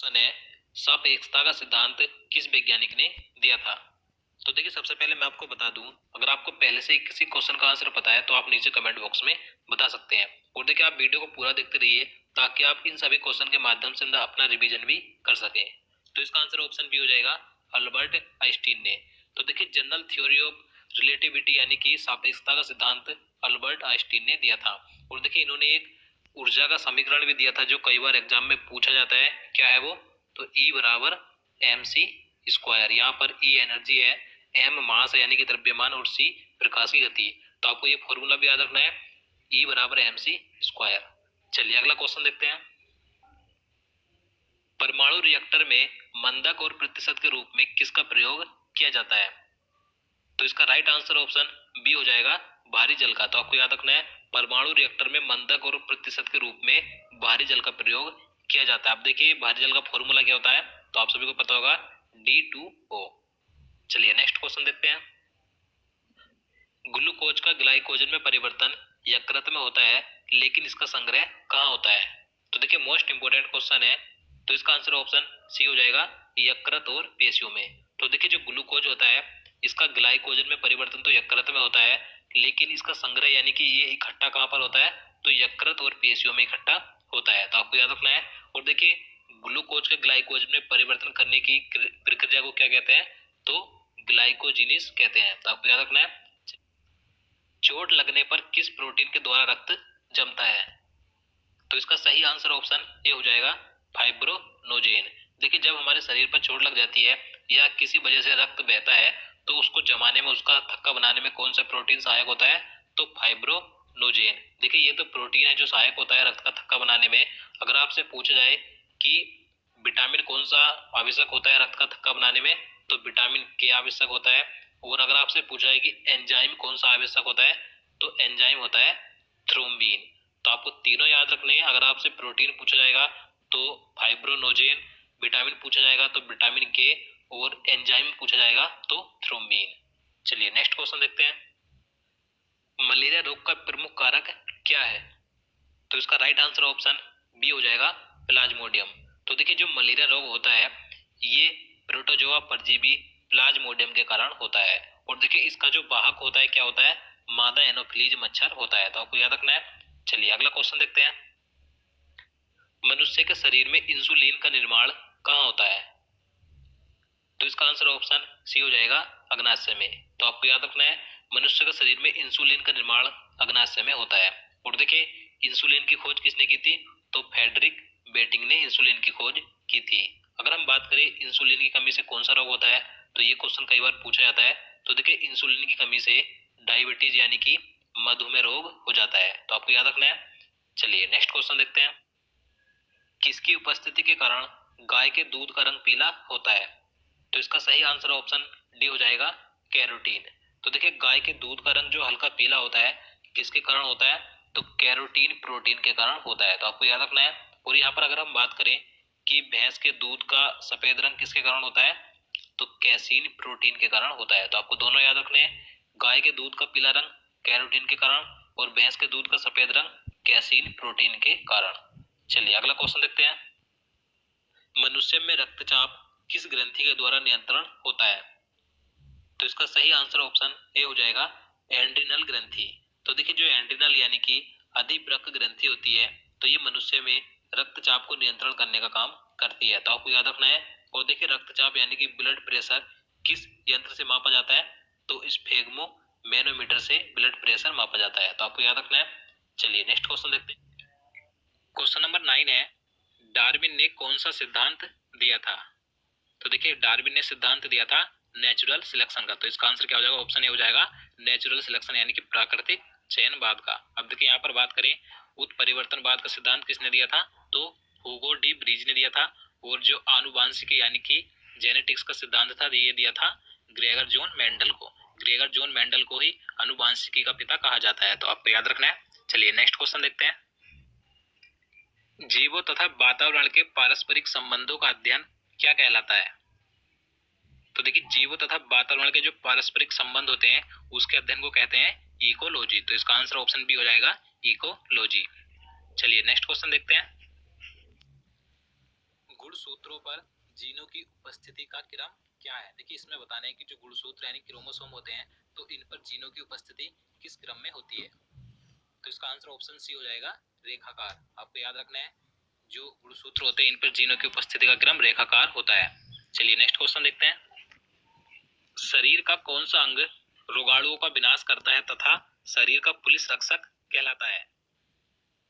Question है, सापेक्षता का सिद्धांत किस वैज्ञानिक ने दिया था। तो देखिए सबसे पहले मैं आपको बता दूं, अगर आपको पहले से ही किसी क्वेश्चन का आंसर पता है तो आप नीचे कमेंट बॉक्स में बता सकते हैं। और देखिए आप वीडियो को पूरा देखते रहिए ताकि आप इन सभी क्वेश्चन के माध्यम से अपना रिवीजन भी कर सकें। तो इसका आंसर ऑप्शन बी हो जाएगा, अल्बर्ट आइंस्टीन ने। तो देखिए जनरल थ्योरी ऑफ रिलेटिविटी यानी कि सापेक्षता का सिद्धांत अल्बर्ट आइंस्टीन ने दिया था। और देखिए इन्होंने एक ऊर्जा का समीकरण भी दिया था जो कई बार एग्जाम में पूछा जाता है। क्या है वो? तो E बराबर एम सी स्क्वायर। यहाँ पर E एनर्जी है, एम मास है यानी कि द्रव्यमान, और सी प्रकाश की गति। तो आपको ये फॉर्मूला भी याद रखना है, E बराबर एम सी स्क्वायर। चलिए अगला क्वेश्चन देखते हैं। परमाणु रिएक्टर में मंदक और प्रतिशत के रूप में किसका प्रयोग किया जाता है? तो इसका राइट आंसर ऑप्शन बी हो जाएगा, भारी जल का। तो आपको याद रखना है, परमाणु रिएक्टर में मंदक और प्रतिशत के रूप में भारी जल का प्रयोग किया जाता है। अब देखिए भारी जल का फॉर्मूला क्या होता है, तो आप सभी को पता होगा, D2O। चलिए नेक्स्ट क्वेश्चन देखते हैं। ग्लूकोज का ग्लाइकोजन में परिवर्तन यकृत में होता है, लेकिन इसका संग्रह कहाँ होता है? तो देखिए मोस्ट इंपोर्टेंट क्वेश्चन है, तो इसका आंसर ऑप्शन सी हो जाएगा, यकृत और पेशियों में। तो देखिए जो ग्लूकोज होता है इसका ग्लाइकोजन में परिवर्तन तो यकृत में होता है, लेकिन इसका संग्रह यानी कि ये इकट्ठा कहाँ पर होता है, तो यकृत और पेशियों में इकट्ठा होता है। तो आपको याद रखना है। और देखिए ग्लूकोज के ग्लाइकोजन में परिवर्तन करने की प्रक्रिया को क्या कहते हैं, तो ग्लाइकोजिनिस कहते हैं। तो आपको याद रखना है। चोट लगने पर किस प्रोटीन के द्वारा रक्त जमता है? तो इसका सही आंसर ऑप्शन ए हो जाएगा, फाइब्रोनोजेन। देखिए जब हमारे शरीर पर चोट लग जाती है या किसी वजह से रक्त बहता है तो उसको जमाने में, उसका थक्का बनाने में कौन सा प्रोटीन सहायक होता है, तो फाइब्रोनोजेन। देखिए ये तो प्रोटीन है जो सहायक होता है रक्त का थक्का बनाने में। अगर आपसे पूछा जाए कि विटामिन कौन सा आवश्यक होता है रक्त का थक्का बनाने में, तो विटामिन के आवश्यक होता है। और अगर आपसे पूछा है कि एंजाइम कौन सा आवश्यक होता है, तो एंजाइम होता है थ्रोम्बीन। तो आपको तीनों याद रखने हैं। अगर आपसे प्रोटीन पूछा जाएगा तो फाइब्रोनोजेन, विटामिन पूछा जाएगा तो विटामिन के, और एंजाइम पूछा जाएगा तो थ्रोम्बीन। चलिए नेक्स्ट क्वेश्चन देखते हैं। मलेरिया रोग का प्रमुख कारक क्या है? तो इसका राइट आंसर ऑप्शन बी हो जाएगा, प्लाज्मोडियम। तो देखिए जो मलेरिया रोग होता है ये प्रोटोजोआ परजीवी प्लाज्मोडियम के कारण होता है। और देखिए इसका जो वाहक होता है क्या होता है, मादा एनोफिलीज मच्छर होता है। तो आपको याद रखना है। चलिए अगला क्वेश्चन देखते हैं। मनुष्य के शरीर में इंसुलिन का निर्माण कहाँ होता है? तो इसका आंसर ऑप्शन सी हो जाएगा, अग्नाशय में। तो आपको याद रखना है, मनुष्य के शरीर में इंसुलिन का निर्माण अग्नाशय में होता है। और देखिए इंसुलिन की खोज किसने की थी, तो फ्रेडरिक बेटिंग ने इंसुलिन की खोज की थी। अगर हम बात करें इंसुलिन की कमी से कौन सा रोग होता है, तो ये क्वेश्चन कई बार पूछा जाता है। तो देखिए इंसुलिन की कमी से डायबिटीज यानी कि मधुमेह रोग हो जाता है। तो आपको याद रखना है। चलिए नेक्स्ट क्वेश्चन देखते हैं। किसकी उपस्थिति के कारण गाय के दूध का रंग पीला होता है? तो इसका सही आंसर ऑप्शन डी हो जाएगा, कैरोटीन। तो देखिए गाय के दूध का रंग जो हल्का पीला होता है किसके कारण होता है, तो कैरोटीन प्रोटीन के कारण होता है। तो आपको याद रखना है। और यहाँ पर अगर हम बात करें कि भैंस के दूध का सफेद रंग किसके कारण होता है, तो कैसीन प्रोटीन के कारण होता है। तो आपको दोनों याद रखने हैं, गाय के दूध का पीला रंग कैरोटीन के कारण, और भैंस के दूध का सफेद रंग कैसीन प्रोटीन के कारण। चलिए अगला क्वेश्चन देखते हैं। मनुष्य में रक्तचाप किस ग्रंथि के द्वारा नियंत्रण होता है? तो इसका सही आंसर ऑप्शन ए हो जाएगा, एंड्रिनल ग्रंथि। तो देखिए जो एंड्रिनल यानी कि अधिवृक्क ग्रंथि होती है, तो ये मनुष्य में रक्तचाप को नियंत्रण करने का काम करती है। तो आपको याद रखना है। और देखिए रक्तचाप यानी कि ब्लड प्रेशर किस यंत्र से मापा जाता है, तो स्फेग्मो मैनोमीटर से ब्लड प्रेशर मापा जाता है। तो आपको याद रखना है। चलिए नेक्स्ट क्वेश्चन देखते हैं। क्वेश्चन नंबर 9 है, डार्विन ने कौन सा सिद्धांत दिया था? तो देखिए डार्विन ने सिद्धांत दिया था नेचुरल सिलेक्शन का। तो इसका आंसर क्या हो जाएगा, ऑप्शन ए हो जाएगा, नेचुरल सिलेक्शन यानी कि प्राकृतिक चयनवाद का। अब देखिए यहाँ पर बात करें उत्परिवर्तनवाद का सिद्धांत किसने दिया था, तो हुगो डी ब्रीज ने दिया था। और जो आनुवांशिकी यानी कि जेनेटिक्स का सिद्धांत था ये दिया था ग्रेगर जॉन मेंडल को। ग्रेगर जॉन मेंडल को ही आनुवांशिकी का पिता कहा जाता है। तो आपको याद रखना है। चलिए नेक्स्ट क्वेश्चन देखते हैं। जीवों तथा वातावरण के पारस्परिक संबंधों का अध्ययन क्या कहलाता है? तो देखिए जीवों तथा वातावरण के जो पारस्परिक संबंध होते हैं उसके अध्ययन को कहते हैं इकोलॉजी। तो इसका आंसर ऑप्शन बी हो जाएगा, इकोलॉजी। चलिए नेक्स्ट क्वेश्चन देखते हैं। गुण गुणसूत्रों पर जीनों की उपस्थिति का क्रम क्या है। देखिए इसमें बताना है कि जो गुणसूत्र यानी क्रोमोसोम होते हैं तो इन पर जीनों की उपस्थिति किस क्रम में होती है। तो इसका आंसर ऑप्शन सी हो जाएगा रेखाकार। आपको याद रखना है जो गुणसूत्र होते हैं इन पर जीनों की उपस्थिति का क्रम रेखाकार होता है। चलिए नेक्स्ट क्वेश्चन देखते हैं। शरीर का कौन सा अंग रोगाणुओं का विनाश करता है तथा शरीर का पुलिस रक्षक कहलाता है।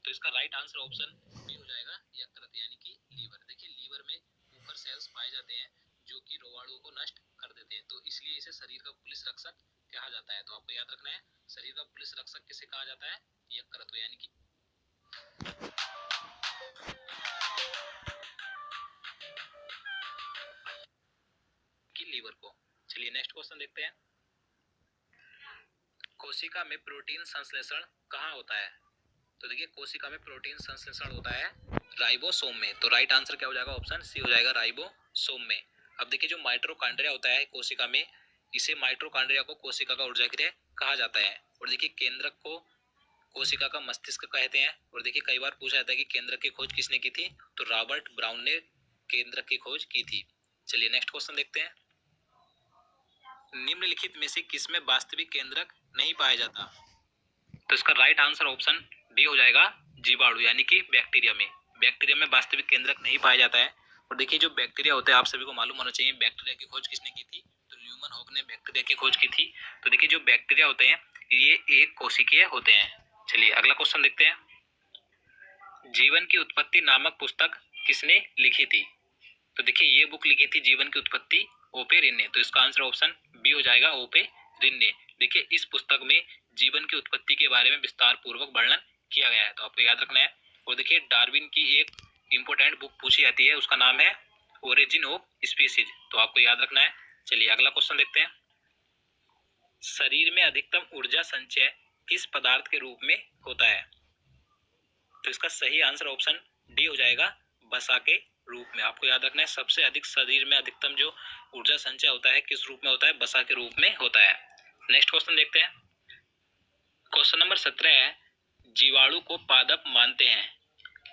तो इसका राइट आंसर ऑप्शन बी हो जाएगा यकृत यानी कि लीवर। देखिए लीवर में ऊपर सेल्स पाए जाते हैं जो कि रोगाणुओं को नष्ट कर देते हैं, तो इसलिए इसे शरीर का पुलिस रक्षक कहा जाता है। तो आपको याद रखना है शरीर का पुलिस रक्षक किसे कहा जाता है, यकृत यानी कि लीवर को। चलिए नेक्स्ट क्वेश्चन देखते हैं। कोशिका में प्रोटीन संश्लेषण कहाँ होता है। तो देखिए कोशिका में प्रोटीन संश्लेषण होता है राइबोसोम में। तो राइट आंसर क्या हो जाएगा, ऑप्शन सी हो जाएगा राइबोसोम में। अब देखिए जो माइटोकॉन्ड्रिया होता है कोशिका में, इसे माइटोकॉन्ड्रिया को कोशिका का ऊर्जा गृह कहा जाता है। और देखिए केंद्रक को कोशिका का मस्तिष्क कहते हैं। और देखिए कई बार पूछा जाता है कि केंद्रक की खोज किसने की थी, तो रॉबर्ट ब्राउन ने केंद्रक की खोज की थी। चलिए नेक्स्ट क्वेश्चन देखते हैं। निम्नलिखित में से किसमें वास्तविक केंद्रक नहीं पाया जाता। तो इसका राइट आंसर ऑप्शन डी हो जाएगा जीवाणु यानी कि बैक्टीरिया में। बैक्टीरिया में वास्तविक केंद्रक नहीं पाया जाता है। और देखिए जो बैक्टीरिया होते हैं आप सभी को मालूम होना चाहिए बैक्टीरिया की खोज किसने की थी, तो ल्यूमन हॉक ने बैक्टीरिया की खोज की थी। तो देखिए जो बैक्टीरिया होते हैं ये एक कोशिकीय होते हैं। चलिए अगला क्वेश्चन देखते हैं। जीवन की उत्पत्ति नामक पुस्तक किसने लिखी थी। तो देखिए ये बुक लिखी थी जीवन की उत्पत्ति ओपे रिन ने। तो इसका आंसर ऑप्शन बी हो जाएगा ओपे रिन ने। देखिए इस पुस्तक में जीवन की उत्पत्ति के बारे में विस्तार पूर्वक वर्णन किया गया है, तो आपको याद रखना है। और देखिए डार्विन की एक इंपोर्टेंट बुक पूछी जाती है, उसका नाम है ओरिजिन ऑफ स्पीसीज, तो आपको याद रखना है। चलिए अगला क्वेश्चन देखते हैं। शरीर में अधिकतम ऊर्जा संचय किस पदार्थ के रूप में होता है। तो इसका सही आंसर ऑप्शन डी हो जाएगा वसा के रूप में। आपको याद रखना है सबसे अधिक शरीर में अधिकतम जो ऊर्जा संचय होता है किस रूप में होता है, वसा के रूप में होता है। नेक्स्ट क्वेश्चन देखते हैं। क्वेश्चन नंबर 17 है, जीवाणु को पादप मानते हैं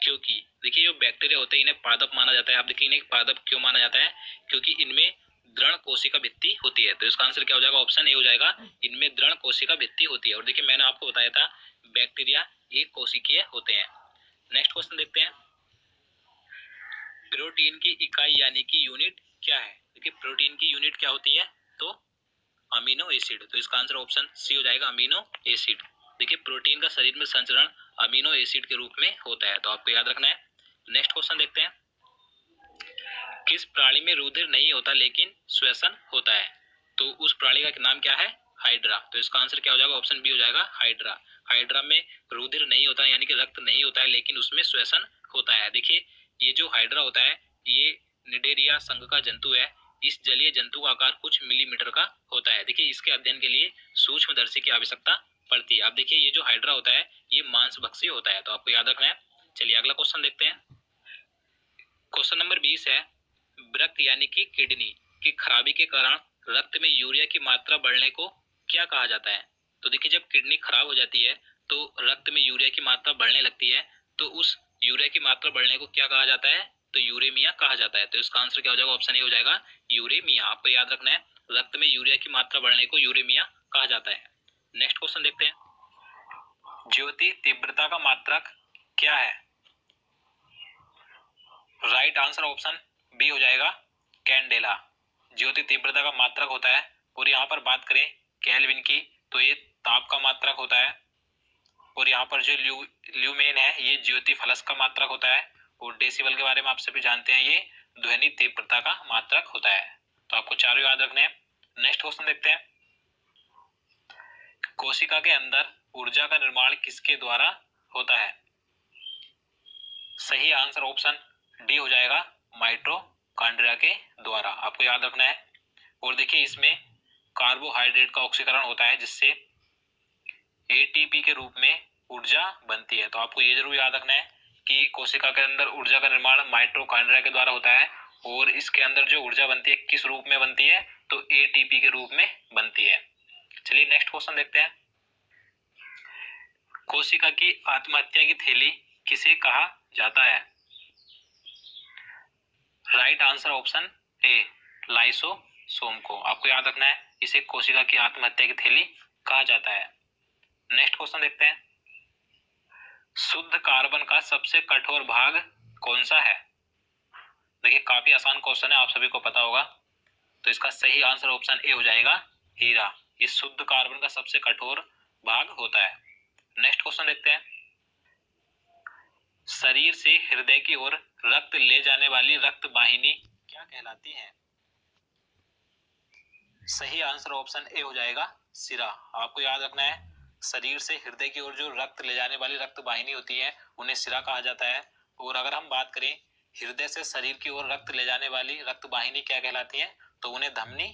क्योंकि। देखिए जो बैक्टीरिया होते हैं इन्हें पादप माना जाता है। आप देखिए इन्हें पादप क्यों माना जाता है, क्योंकि इनमें दृढ़ कोशिका भित्ति होती है। तो इसका आंसर क्या हो जाएगा, ऑप्शन ए हो जाएगा, इनमें दृढ़ कोशिका भित्ति होती है। और देखिए मैंने आपको बताया था बैक्टीरिया एक कोशिकीय होते हैं। नेक्स्ट क्वेश्चन देखते हैं। प्रोटीन की इकाई यानी कि यूनिट क्या है। देखिए प्रोटीन की यूनिट क्या होती है, तो अमीनो एसिड। तो इसका आंसर ऑप्शन सी हो जाएगा अमीनो एसिड। देखिए प्रोटीन का शरीर में संचरण अमीनो एसिड के रूप में होता है, तो आपको याद रखना है। नेक्स्ट क्वेश्चन देखते हैं। किस प्राणी में रुधिर नहीं होता लेकिन श्वसन होता है। तो उस प्राणी का नाम क्या है, हाइड्रा। तो इसका आंसर क्या हो जाएगा, ऑप्शन बी हो जाएगा हाइड्रा। हाइड्रा में रुधिर नहीं होता यानी कि रक्त नहीं होता है लेकिन उसमें श्वसन होता है। देखिए ये जो हाइड्रा होता है ये निडेरिया संघ का जंतु है। इस जलीय जंतु का आकार कुछ मिलीमीटर का होता है। देखिए इसके अध्ययन के लिए सूक्ष्मदर्शी की आवश्यकता पड़ती है। आप देखिए ये जो हाइड्रा होता है ये मांसभक्षी होता है, तो आपको याद रखना है। चलिए अगला क्वेश्चन देखते हैं। क्वेश्चन नंबर 20 है, वृक्क यानी कि किडनी की खराबी के कारण रक्त में यूरिया की मात्रा बढ़ने को क्या कहा जाता है। तो देखिए जब किडनी खराब हो जाती है तो रक्त में यूरिया की मात्रा बढ़ने लगती है, तो उस यूरिया की मात्रा बढ़ने को क्या कहा जाता है, तो यूरेमिया कहा जाता है। तो इसका आंसर क्या हो जाएगा, ऑप्शन ए हो जाएगा यूरेमिया। आपको याद रखना है रक्त में यूरिया की मात्रा बढ़ने को यूरेमिया कहा जाता है। नेक्स्ट क्वेश्चन देखते हैं। ज्योति तीव्रता का मात्रक क्या है। राइट आंसर ऑप्शन बी हो जाएगा कैंडेला। ज्योति तीव्रता का मात्रक होता है। और यहाँ पर बात करें केल्विन की तो ये ताप का मात्रक होता है। और यहाँ पर जो ल्यूमेन है ये ज्योति फलस का मात्रक होता है। और डेसिबल के बारे में आप सभी जानते हैं ये ध्वनि तीव्रता का मात्रक होता है। तो आपको चारों याद रखने हैं। नेक्स्ट क्वेश्चन देखते हैं। कोशिका के अंदर ऊर्जा का निर्माण किसके द्वारा होता है। सही आंसर ऑप्शन डी हो जाएगा माइटोकॉन्ड्रिया के द्वारा। आपको याद रखना है। और देखिए इसमें कार्बोहाइड्रेट का ऑक्सीकरण होता है जिससे एटीपी के रूप में ऊर्जा बनती है। तो आपको ये जरूर याद रखना है कि कोशिका के अंदर ऊर्जा का निर्माण माइटोकॉन्ड्रिया के द्वारा होता है। और इसके अंदर जो ऊर्जा बनती है किस रूप में बनती है, तो एटीपी के रूप में बनती है। चलिए नेक्स्ट क्वेश्चन देखते हैं। कोशिका की आत्महत्या की थैली किसे कहा जाता है। Right answer option A, lysosome को। आपको याद रखना है, इसे कोशिका की आत्महत्या की थैली कहा जाता है। नेक्स्ट क्वेश्चन देखते हैं, शुद्ध कार्बन का सबसे कठोर भाग कौन सा है? देखिए काफी आसान क्वेश्चन है, आप सभी को पता होगा। तो इसका सही आंसर ऑप्शन ए हो जाएगा, हीरा। इस शुद्ध कार्बन का सबसे कठोर भाग होता है। नेक्स्ट क्वेश्चन देखते हैं, शरीर से हृदय की ओर रक्त ले जाने वाली रक्त वाहिनी क्या कहलाती है? सही आंसर ऑप्शन ए हो जाएगा, सिरा। आपको याद रखना है, शरीर से हृदय की ओर जो रक्त ले जाने वाली रक्त वाहिनी होती है उन्हें सिरा कहा जाता है। और अगर हम बात करें हृदय से शरीर की ओर रक्त ले जाने वाली रक्त वाहिनी क्या कहलाती है, तो उन्हें धमनी